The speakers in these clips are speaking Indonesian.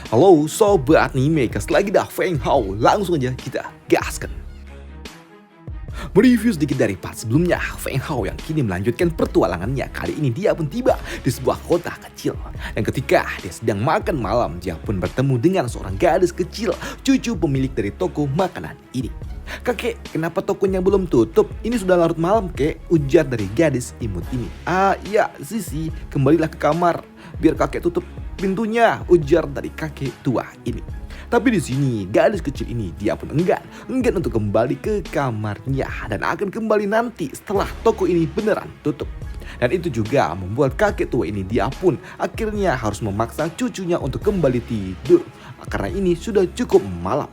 Halo Sobat Animekers, lagi dah Feng Hao. Langsung aja kita gaskan. Mereview sedikit dari part sebelumnya, Feng Hao yang kini melanjutkan pertualangannya. Kali ini dia pun tiba di sebuah kota kecil. Dan ketika dia sedang makan malam, dia pun bertemu dengan seorang gadis kecil, cucu pemilik dari toko makanan ini. "Kakek, kenapa tokonya belum tutup? Ini sudah larut malam, kek," ujar dari gadis imut ini. "Ah iya, Sisi, kembalilah ke kamar, biar kakek tutup pintunya," ujar dari kakek tua ini. Tapi di sini gadis kecil ini dia pun enggan untuk kembali ke kamarnya dan akan kembali nanti setelah toko ini beneran tutup. Dan itu juga membuat kakek tua ini dia pun akhirnya harus memaksa cucunya untuk kembali tidur karena ini sudah cukup malam.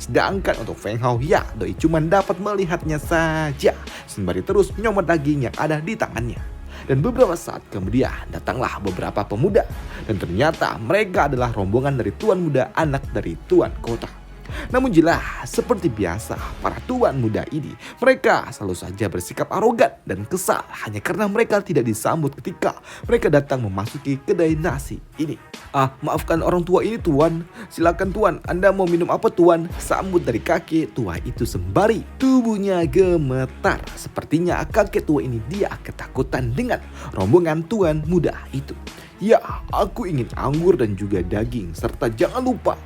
Sedangkan untuk Feng Hao ya doi cuma dapat melihatnya saja sembari terus nyomot daging yang ada di tangannya. Dan beberapa saat kemudian datanglah beberapa pemuda. Dan ternyata mereka adalah rombongan dari tuan muda anak dari tuan kota. Namun jelas seperti biasa para tuan muda ini mereka selalu saja bersikap arogan dan kesal hanya karena mereka tidak disambut ketika mereka datang memasuki kedai nasi ini. Maafkan orang tua ini tuan, silakan tuan, Anda mau minum apa tuan?" Sambut dari kakek tua itu sembari tubuhnya gemetar. Sepertinya kakek tua ini dia ketakutan dengan rombongan tuan muda itu. "Ya, aku ingin anggur dan juga daging, serta jangan lupa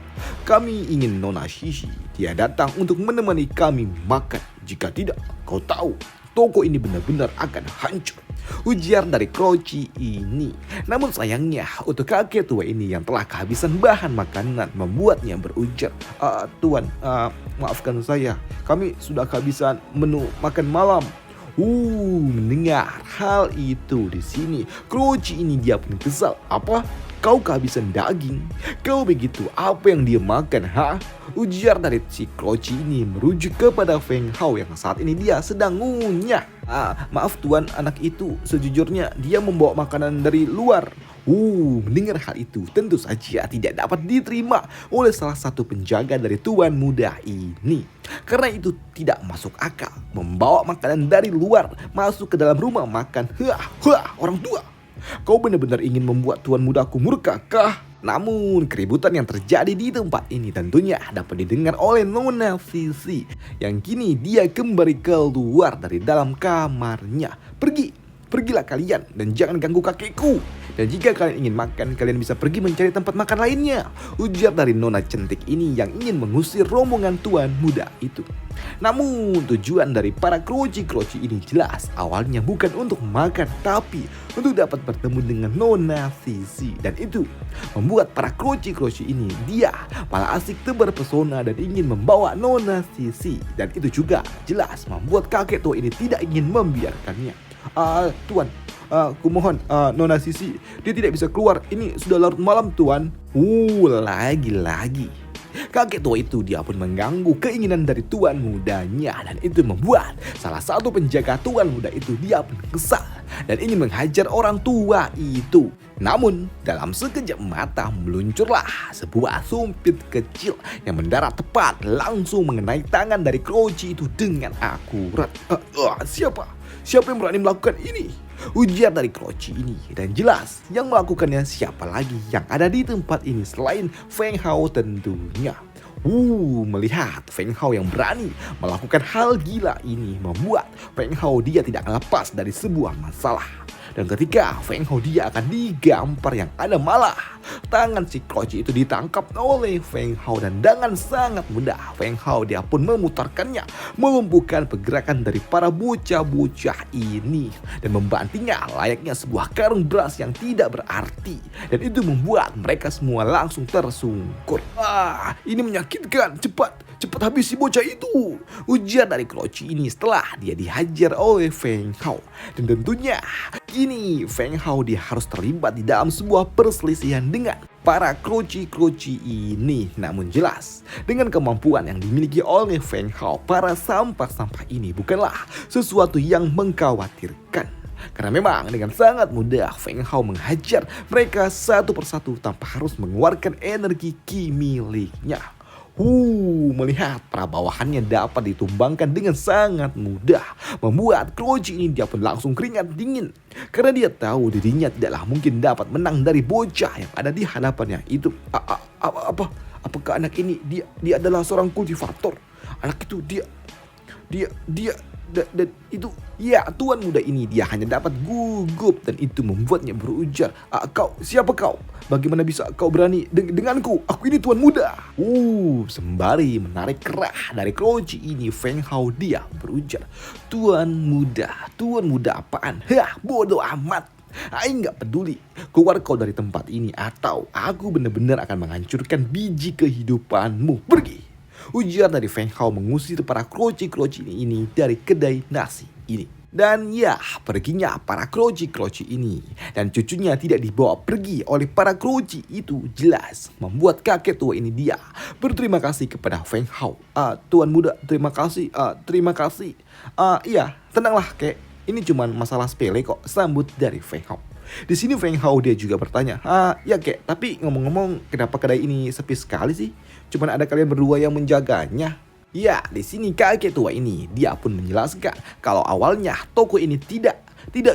kami ingin Nona Sisi. Dia datang untuk menemani kami makan. Jika tidak, kau tahu toko ini benar-benar akan hancur," ujar dari Kroci ini. Namun sayangnya untuk kakek tua ini yang telah kehabisan bahan makanan membuatnya berujar, Tuan, maafkan saya, kami sudah kehabisan menu makan malam." Mendengar hal itu di sini, Kroci ini dia pun kesal. "Apa? Kau kehabisan daging? Kau begitu apa yang dia makan, ha?" Ujar dari si Kroci ini merujuk kepada Feng Hao yang saat ini dia sedang ngunyah. "Maaf tuan, anak itu sejujurnya dia membawa makanan dari luar." Mendengar hal itu tentu saja tidak dapat diterima oleh salah satu penjaga dari tuan muda ini. Karena itu tidak masuk akal membawa makanan dari luar masuk ke dalam rumah makan. Orang tua, kau benar-benar ingin membuat tuan mudaku murka kah? Namun keributan yang terjadi di tempat ini tentunya dapat didengar oleh Nona Sisi yang kini dia kembali keluar dari dalam kamarnya. Pergilah kalian dan jangan ganggu kakekku. Dan jika kalian ingin makan, kalian bisa pergi mencari tempat makan lainnya, ujar dari Nona cantik ini yang ingin mengusir rombongan tuan muda itu. Namun tujuan dari para kroci-kroci ini jelas awalnya bukan untuk makan, tapi untuk dapat bertemu dengan Nona Sisi. Dan itu membuat para kroci-kroci ini dia malah asik terpesona dan ingin membawa Nona Sisi. Dan itu juga jelas membuat kakek tua ini tidak ingin membiarkannya. Tuan, kumohon, Nona Sisi, dia tidak bisa keluar. Ini sudah larut malam, tuan." Lagi-lagi kakek tua itu dia pun mengganggu keinginan dari tuan mudanya. Dan itu membuat salah satu penjaga tuan muda itu dia pun kesal dan ingin menghajar orang tua itu. Namun dalam sekejap mata meluncurlah sebuah sumpit kecil yang mendarat tepat langsung mengenai tangan dari Kroci itu dengan akurat. Siapa yang berani melakukan ini?" ujar dari Kroci ini. Dan jelas yang melakukannya siapa lagi yang ada di tempat ini selain Feng Hao tentunya. Melihat Feng Hao yang berani melakukan hal gila ini membuat Feng Hao dia tidak lepas dari sebuah masalah. Dan ketika Feng Hao dia akan digampar yang ada malah tangan si Kroci itu ditangkap oleh Feng Hao dan dengan sangat mudah Feng Hao dia pun memutarkannya, melumpuhkan pergerakan dari para bocah-bocah ini dan membantingnya layaknya sebuah karung beras yang tidak berarti. Dan itu membuat mereka semua langsung tersungkur. Ini menyakitkan, cepat habisi bocah itu, ujar dari Kroci ini setelah dia dihajar oleh Feng Hao. Dan tentunya kini Feng Hao dia harus terlibat di dalam sebuah perselisihan dengan para kroci-kroci ini. Namun jelas dengan kemampuan yang dimiliki oleh Feng Hao, para sampah-sampah ini bukanlah sesuatu yang mengkhawatirkan. Karena memang dengan sangat mudah Feng Hao menghajar mereka satu persatu tanpa harus mengeluarkan energi ki miliknya. Melihat para bawahannya dapat ditumbangkan dengan sangat mudah, membuat Kroji ini dia pun langsung keringat dingin. Karena dia tahu dirinya tidaklah mungkin dapat menang dari bocah yang ada di hadapannya itu. Apakah anak ini dia adalah seorang kultivator? Anak itu dia dan itu ya, tuan muda ini dia hanya dapat gugup dan itu membuatnya berujar, siapa kau? Bagaimana bisa kau berani denganku? Aku ini tuan muda. Sembari menarik kerah dari Kroji ini, Feng Hao dia berujar, tuan muda apaan? Bodoh amat. Aing gak peduli, keluar kau dari tempat ini atau aku benar-benar akan menghancurkan biji kehidupanmu. Pergi. Ujar dari Feng Hao mengusir para kroci ini dari kedai nasi ini. Dan ya, perginya para kroci ini dan cucunya tidak dibawa pergi oleh para kroci itu jelas membuat kakek tua ini dia berterima kasih kepada Feng Hao. Tuan muda, terima kasih. Iya, tenanglah kek. Ini cuma masalah sepele kok, sambut dari Feng Hao. Di sini Feng Hao dia juga bertanya, ya kek, tapi ngomong-ngomong kenapa kedai ini sepi sekali sih? Cuman ada kalian berdua yang menjaganya. Ya, di sini kakek tua ini dia pun menjelaskan kalau awalnya toko ini tidak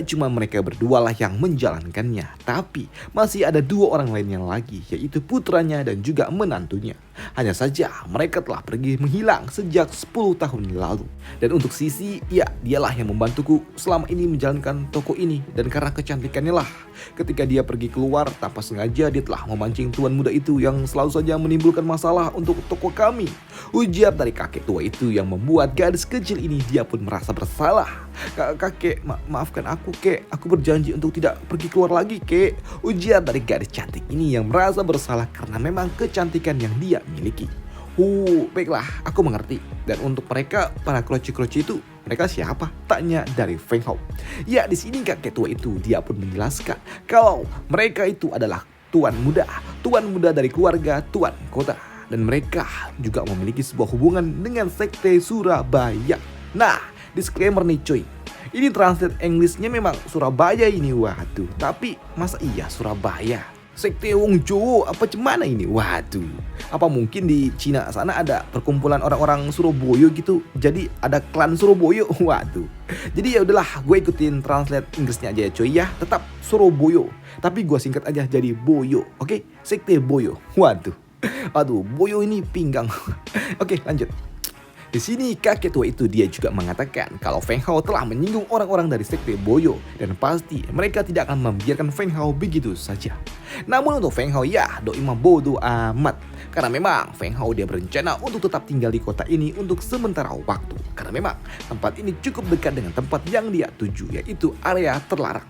cuma mereka berdua lah yang menjalankannya, tapi masih ada dua orang lainnya lagi, yaitu putranya dan juga menantunya. Hanya saja mereka telah pergi menghilang sejak 10 tahun lalu. Dan untuk Sisi, ya dialah yang membantuku selama ini menjalankan toko ini. Dan karena kecantikannya lah, ketika dia pergi keluar tanpa sengaja dia telah memancing tuan muda itu yang selalu saja menimbulkan masalah untuk toko kami. Ujar dari kakek tua itu yang membuat gadis kecil ini dia pun merasa bersalah. Kakek, maafkan aku kek, aku berjanji untuk tidak pergi keluar lagi kek. Ujar dari gadis cantik ini yang merasa bersalah karena memang kecantikan yang dia miliki. Baiklah, aku mengerti. Dan untuk mereka, para kroci itu, mereka siapa? Tanya dari Feng Hao. Ya, di sini kakek tua itu dia pun menjelaskan kalau mereka itu adalah tuan muda dari keluarga tuan kota. Dan mereka juga memiliki sebuah hubungan dengan sekte Surabaya. Nah, disclaimer nih cuy, ini translate Englishnya memang Surabaya ini, waduh. Tapi masa iya Surabaya? Sekte Wong Jowo apa cemana ini? Waduh. Apa mungkin di Cina sana ada perkumpulan orang-orang Surabaya gitu? Jadi ada klan Surabaya. Waduh. Jadi ya udahlah, gue ikutin translate Inggrisnya aja ya cuy ya. Tetap Surabaya, tapi gue singkat aja jadi Boyo. Oke? Sekte Boyo. Waduh. Aduh, Boyo ini pinggang. Oke, lanjut. Di sini kakek tua itu dia juga mengatakan kalau Feng Hao telah menyinggung orang-orang dari sekte Boyo dan pasti mereka tidak akan membiarkan Feng Hao begitu saja. Namun untuk Feng Hao ya doi mah bodoh amat, karena memang Feng Hao dia berencana untuk tetap tinggal di kota ini untuk sementara waktu, karena memang tempat ini cukup dekat dengan tempat yang dia tuju, yaitu area terlarang.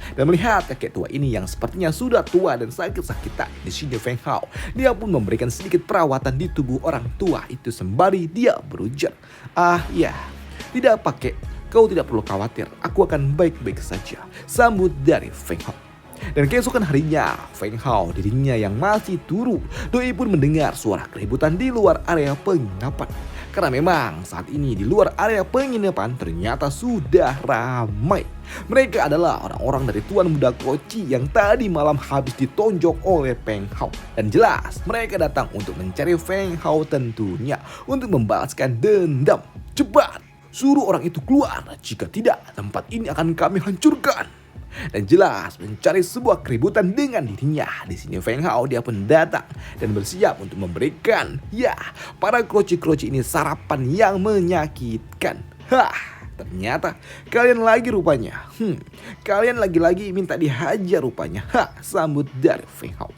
Dan melihat kakek tua ini yang sepertinya sudah tua dan sakit-sakitan, di sini Feng Hao dia pun memberikan sedikit perawatan di tubuh orang tua itu sembari dia berujar, ya, tidak pakai, kau tidak perlu khawatir, aku akan baik-baik saja, sambut dari Feng Hao. Dan keesokan harinya, Feng Hao dirinya yang masih turu, doi pun mendengar suara keributan di luar area penginapan. Karena memang saat ini di luar area penginapan ternyata sudah ramai. Mereka adalah orang-orang dari tuan muda Kroci yang tadi malam habis ditonjok oleh Feng Hao. Dan jelas mereka datang untuk mencari Feng Hao tentunya untuk membalaskan dendam. Cepat, suruh orang itu keluar, jika tidak tempat ini akan kami hancurkan. Dan jelas mencari sebuah keributan dengan dirinya. Di sini Feng Hao dia pun datang dan bersiap untuk memberikan para kroci ini sarapan yang menyakitkan. Ternyata kalian lagi rupanya. Kalian lagi-lagi minta dihajar rupanya. Sambut dari Feng Hao.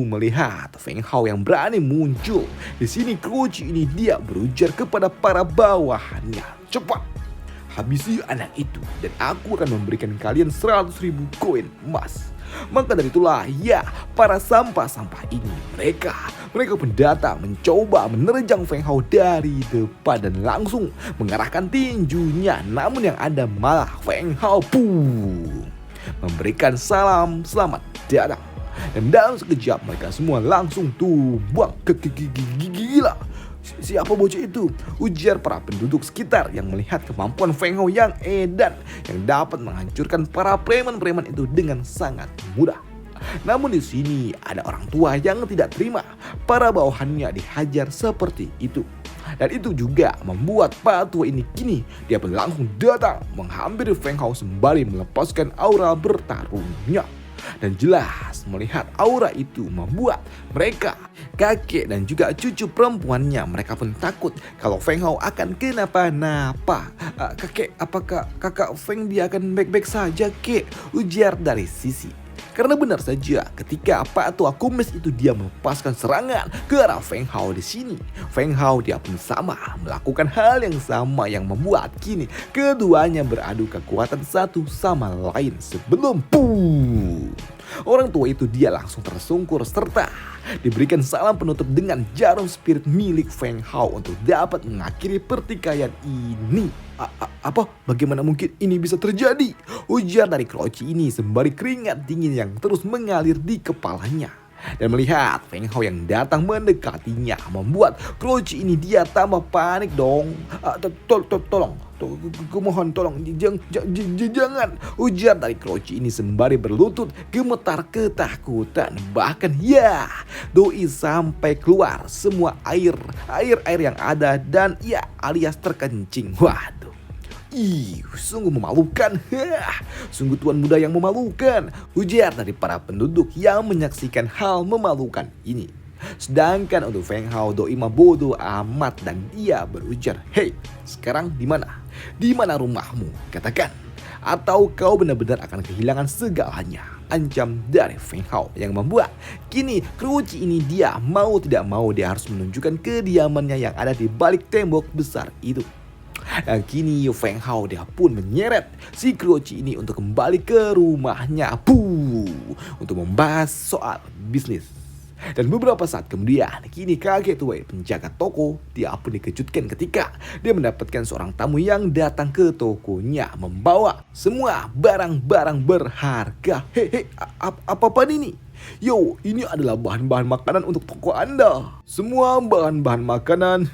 Melihat Feng Hao yang berani muncul, di sini kroci ini dia berujar kepada para bawahannya. Cepat, habisi anak itu dan aku akan memberikan kalian 100.000 koin emas. Maka dari itulah para sampah-sampah ini mereka pun datang mencoba menerjang Feng Hao dari depan dan langsung mengarahkan tinjunya. Namun yang ada malah Feng Hao memberikan salam selamat datang. Dan dalam sekejap mereka semua langsung tumbang. Gila. Siapa bocah itu? Ujar para penduduk sekitar yang melihat kemampuan Feng Hao yang edan, yang dapat menghancurkan para preman-preman itu dengan sangat mudah. Namun di sini ada orang tua yang tidak terima para bawahannya dihajar seperti itu. Dan itu juga membuat Pak Tua ini kini dia pun langsung datang menghampiri Feng Hao sembari melepaskan aura bertarungnya. Dan jelas melihat aura itu membuat mereka, kakek dan juga cucu perempuannya, mereka pun takut kalau Feng Hao akan kenapa-napa. Kakek, apakah kakak Feng dia akan baik-baik saja kek? Ujar dari Sisi. Karena benar saja ketika Pak Tua Kumis itu dia melepaskan serangan ke arah Feng Hao di sini, Feng Hao dia pun sama melakukan hal yang sama yang membuat kini keduanya beradu kekuatan satu sama lain sebelum orang tua itu dia langsung tersungkur serta diberikan salam penutup dengan jarum spirit milik Feng Hao untuk dapat mengakhiri pertikaian ini. Apa? Bagaimana mungkin ini bisa terjadi? Ujar dari Kroci ini sembari keringat dingin yang terus mengalir di kepalanya. Dan melihat Feng Hao yang datang mendekatinya membuat Kroci ini dia tambah panik dong. Tolong, kumohon tolong, jangan, ujar dari Kroci ini sembari berlutut gemetar ketakutan. Bahkan ya, doi sampai keluar semua air yang ada dan ya alias terkencing. Waduh. Sungguh memalukan. Sungguh tuan muda yang memalukan, ujar dari para penduduk yang menyaksikan hal memalukan ini. Sedangkan untuk Feng Hao doi mah bodoh amat dan dia berujar, "Hei, sekarang di mana? Di mana rumahmu? Katakan, atau kau benar-benar akan kehilangan segalanya." Ancam dari Feng Hao yang membuat kini Kroci ini dia mau tidak mau dia harus menunjukkan kediamannya yang ada di balik tembok besar itu. Dan kini Feng Hao dia pun menyeret si Kroci ini untuk kembali ke rumahnya untuk membahas soal bisnis. Dan beberapa saat kemudian kini kakek tua penjaga toko dia pun dikejutkan ketika dia mendapatkan seorang tamu yang datang ke tokonya membawa semua barang-barang berharga. Apa ini? Yo, ini adalah bahan-bahan makanan untuk toko Anda. Semua bahan-bahan makanan,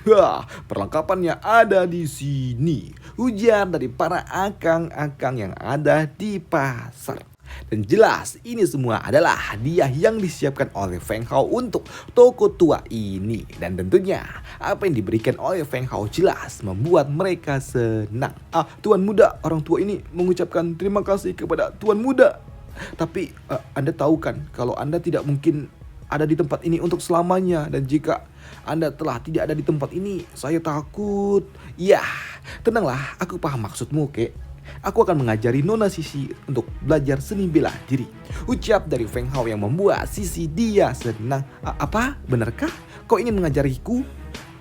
perlengkapannya ada di sini. Ujar dari para akang-akang yang ada di pasar. Dan jelas ini semua adalah hadiah yang disiapkan oleh Feng Hao untuk toko tua ini. Dan tentunya apa yang diberikan oleh Feng Hao jelas membuat mereka senang. Tuan muda, orang tua ini mengucapkan terima kasih kepada tuan muda. Tapi Anda tahu kan kalau Anda tidak mungkin ada di tempat ini untuk selamanya. Dan jika Anda telah tidak ada di tempat ini, saya takut. Ya, tenanglah, aku paham maksudmu, kek. Aku akan mengajari Nona Sisi untuk belajar seni bela diri. Ucap dari Feng Hao yang membuat Sisi dia senang. Apa? Benarkah? Kau ingin mengajariku?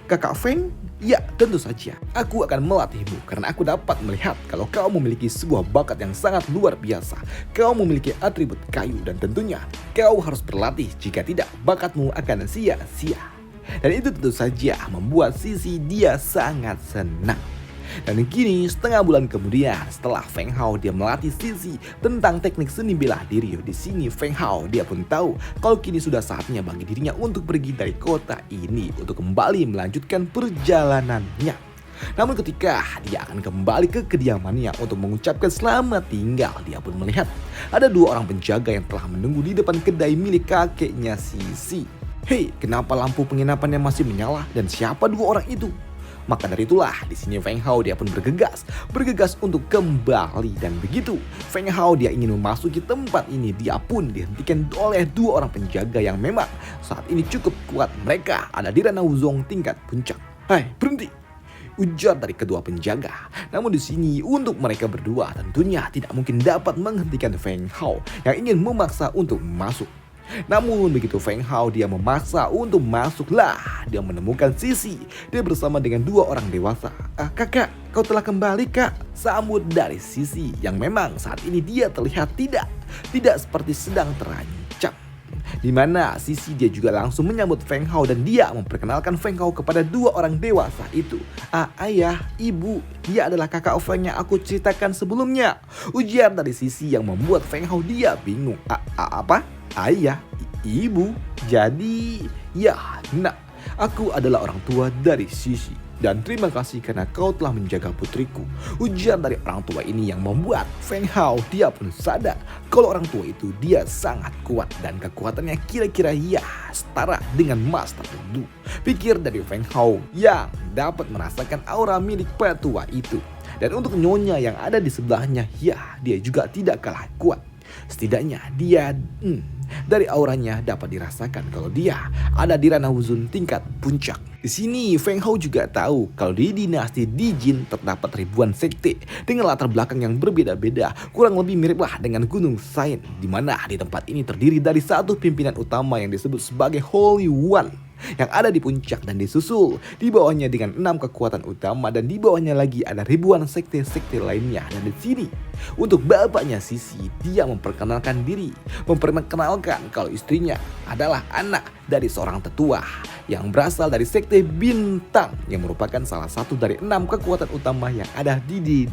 Kakak Feng? Ya, tentu saja. Aku akan melatihmu karena aku dapat melihat kalau kau memiliki sebuah bakat yang sangat luar biasa. Kau memiliki atribut kayu dan tentunya kau harus berlatih, jika tidak bakatmu akan sia-sia. Dan itu tentu saja membuat Sisi dia sangat senang. Dan kini setengah bulan kemudian setelah Feng Hao dia melatih Sisi tentang teknik seni bela diri, di sini Feng Hao dia pun tahu kalau kini sudah saatnya bagi dirinya untuk pergi dari kota ini untuk kembali melanjutkan perjalanannya. Namun ketika dia akan kembali ke kediamannya untuk mengucapkan selamat tinggal, dia pun melihat ada dua orang penjaga yang telah menunggu di depan kedai milik kakeknya Sisi. Hei, kenapa lampu penginapannya masih menyala dan siapa dua orang itu? Maka dari itulah di sini Feng Hao dia pun bergegas untuk kembali. Dan begitu Feng Hao dia ingin memasuki tempat ini, dia pun dihentikan oleh dua orang penjaga yang memang saat ini cukup kuat. Mereka ada di ranah Wuzong tingkat puncak. "Hai, berhenti!" ujar dari kedua penjaga. Namun di sini untuk mereka berdua tentunya tidak mungkin dapat menghentikan Feng Hao yang ingin memaksa untuk masuk. Namun begitu Feng Hao dia memaksa untuk masuklah, dia menemukan Sisi. Dia bersama dengan dua orang dewasa. "Kakak, kau telah kembali, Kak," sambut dari Sisi yang memang saat ini dia terlihat tidak seperti sedang terancam. Dimana Sisi dia juga langsung menyambut Feng Hao dan dia memperkenalkan Feng Hao kepada dua orang dewasa itu. "Ayah, ibu, dia adalah kakak Feng yang aku ceritakan sebelumnya," ujar dari Sisi yang membuat Feng Hao dia bingung. Apa? Ayah, ibu, jadi ya, aku adalah orang tua dari Sisi. Dan terima kasih karena kau telah menjaga putriku. Ujar dari orang tua ini yang membuat Feng Hao dia pun sadar kalau orang tua itu dia sangat kuat dan kekuatannya kira-kira ya setara dengan emas tertentu. Pikir dari Feng Hao yang dapat merasakan aura milik petua itu. Dan untuk nyonya yang ada di sebelahnya, ya dia juga tidak kalah kuat. Setidaknya dia dari auranya dapat dirasakan kalau dia ada di ranah Wuzun tingkat puncak. Di sini Feng Hao juga tahu kalau di dinasti Di Jin terdapat ribuan sekte dengan latar belakang yang berbeda-beda, kurang lebih miriplah dengan Gunung Sain, di mana di tempat ini terdiri dari satu pimpinan utama yang disebut sebagai Holy One yang ada di puncak dan disusul di bawahnya dengan 6 kekuatan utama dan di bawahnya lagi ada ribuan sekte-sekte lainnya. Dan di sini untuk bapaknya Sisi dia memperkenalkan kalau istrinya adalah anak dari seorang tetua yang berasal dari sekte bintang yang merupakan salah satu dari 6 kekuatan utama yang ada di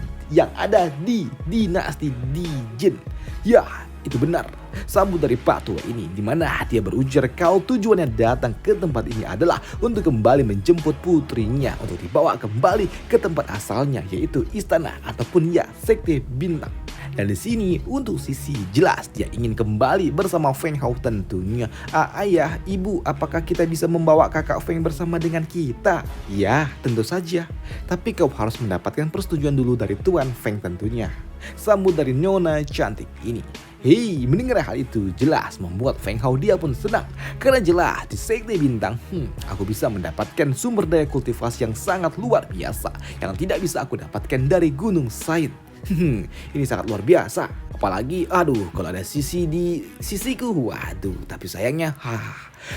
dinasti Di Jin. Ya, itu benar. Sambut dari Pak Tua ini di mana dia berujar kalau tujuannya datang ke tempat ini adalah untuk kembali menjemput putrinya untuk dibawa kembali ke tempat asalnya, yaitu istana ataupun ya sekte bintang. Dan di sini untuk Sisi jelas dia ingin kembali bersama Feng Hao tentunya. Ayah, ibu, apakah kita bisa membawa kakak Feng bersama dengan kita? Ya, tentu saja. Tapi kau harus mendapatkan persetujuan dulu dari Tuan Feng tentunya. Sambut dari Nona cantik ini. Hei, mendengar hal itu jelas membuat Feng Hao dia pun senang. Karena jelas di sekte bintang, aku bisa mendapatkan sumber daya kultivasi yang sangat luar biasa yang tidak bisa aku dapatkan dari Gunung Sain. Ini sangat luar biasa. Apalagi, kalau ada Sisi di sisiku, waduh. Tapi sayangnya,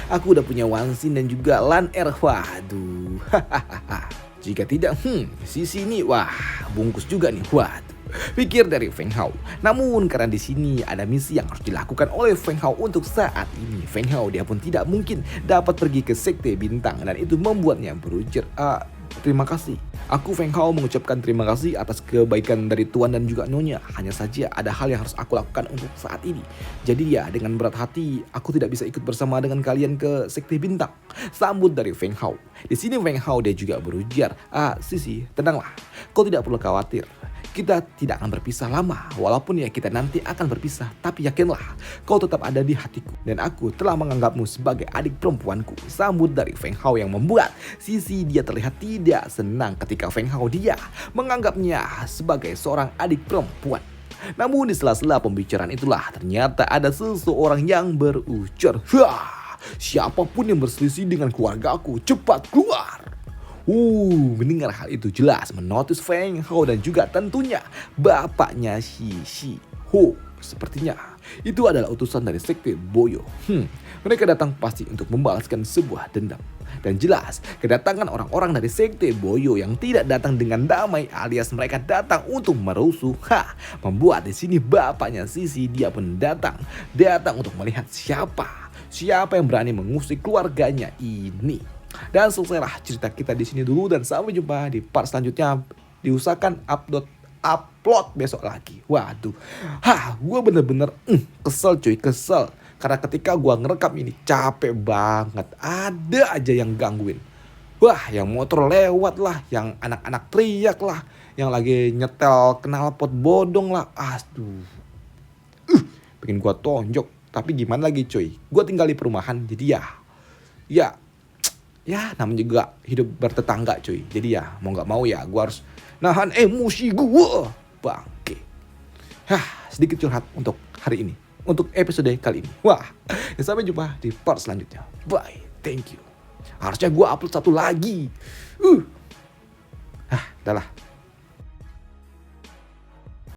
aku udah punya Wansin dan juga Lan Er, waduh. Jika tidak, Sisi ini, bungkus juga nih, waduh. Pikir dari Feng Hao. Namun karena di sini ada misi yang harus dilakukan oleh Feng Hao untuk saat ini, Feng Hao dia pun tidak mungkin dapat pergi ke sekte bintang dan itu membuatnya berujar, terima kasih. Aku Feng Hao mengucapkan terima kasih atas kebaikan dari Tuan dan juga Nyonya. Hanya saja ada hal yang harus aku lakukan untuk saat ini. Jadi ya dengan berat hati aku tidak bisa ikut bersama dengan kalian ke sekte bintang. Sambut dari Feng Hao. Di sini Feng Hao dia juga berujar, Sisi, tenanglah. Kau tidak perlu khawatir. Kita tidak akan berpisah lama, walaupun ya kita nanti akan berpisah, tapi yakinlah kau tetap ada di hatiku dan aku telah menganggapmu sebagai adik perempuanku. Sambut dari Feng Hao yang membuat Sisi dia terlihat tidak senang ketika Feng Hao dia menganggapnya sebagai seorang adik perempuan. Namun di sela-sela pembicaraan itulah ternyata ada seseorang yang berujar, siapapun yang berselisih dengan keluargaku cepat keluar. Mendengar hal itu jelas menotis Feng Hao dan juga tentunya bapaknya Sisi. Sepertinya itu adalah utusan dari sekte Boyo. Mereka datang pasti untuk membalaskan sebuah dendam. Dan jelas kedatangan orang-orang dari sekte Boyo yang tidak datang dengan damai alias mereka datang untuk merusuh. Membuat di sini bapaknya Sisi dia pun datang untuk melihat siapa yang berani mengusik keluarganya ini. Dan selesailah cerita kita di sini dulu dan sampai jumpa di part selanjutnya. Diusahakan upload besok lagi. Waduh, gue bener-bener kesel cuy, kesel. Karena ketika gue ngerekam ini capek banget. Ada aja yang gangguin. Yang motor lewat lah, yang anak-anak teriak lah, yang lagi nyetel knalpot bodong lah. Aduh, bikin gue tonjok. Tapi gimana lagi cuy, gue tinggal di perumahan jadi ya namanya juga hidup bertetangga cuy. Jadi ya mau gak mau ya gue harus nahan emosi gue. Bangke. Sedikit curhat untuk hari ini, untuk episode kali ini. Sampai jumpa di part selanjutnya. Bye, thank you. Harusnya gue upload satu lagi. Udah lah.